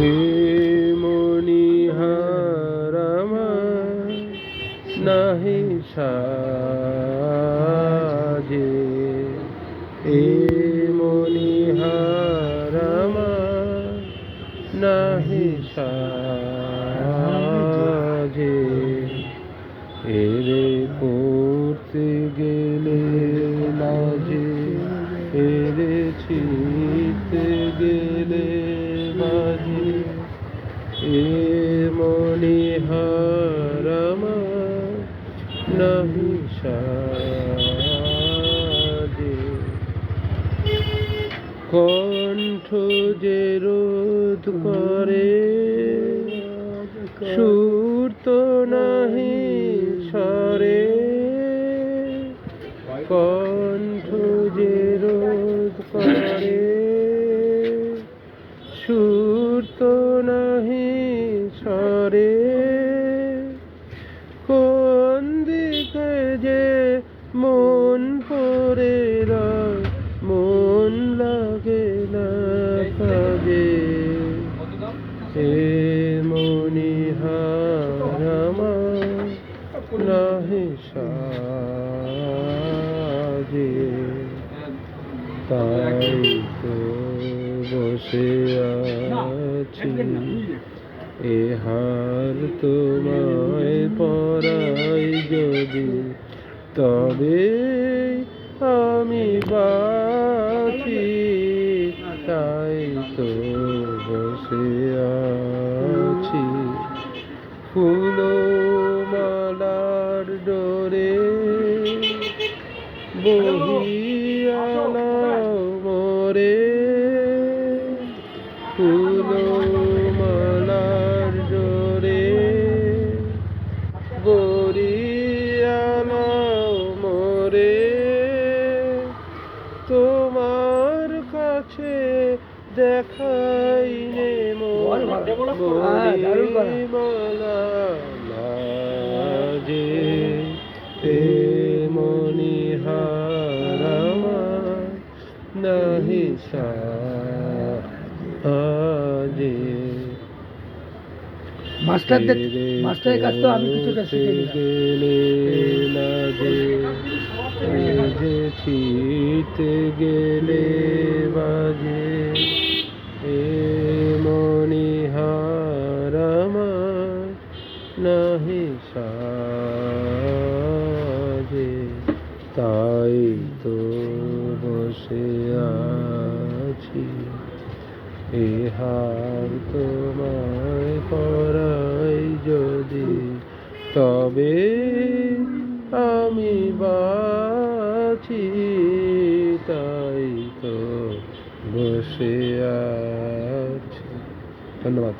এ মনিহার আমার নাহি সাজে, এ মনিহার আমার নাহি সাজে। এরে করতে গেলে লাজে, এরে ছিঁড়তে গেলে বাজে, এ মনিহার আমার নাহি সাজে। কণ্ঠ যে রোধ করে সুর তো নাহি সরে, কণ্ঠ যে রোধ করে সুর তো নাহি সরে, কোন দিকে যে মন পড়ে রয় মন লাগে না কাজে। এ মনিহার আমার নাহি সাজে, তাই তো বসে আছি এ হার তোমায় পরাই যদি, তবে আমি বাঁচি। তাই তো বসে আছি ফুল মালার ডোরে বহিয়া নাও মোরে, ফুল মালার ডোরে বহিয়া নাও মোরে। তোমার কাছে দেখাই নে মালা লাজে, এ মনিহার আমার নাহি সাজে। মাস্টারের কাছ তো আমি কিছুটা শিখে গেলে লাজে, যে ছিঁড়তে গেলে বাজে, এ মনিহার আমার নাহি সাজে। তাই তো বসে আছি এ হার তোমায় পরাই যদি, তবে আমি বাঁচি। তাই তো বসে আছি। ধন্যবাদ।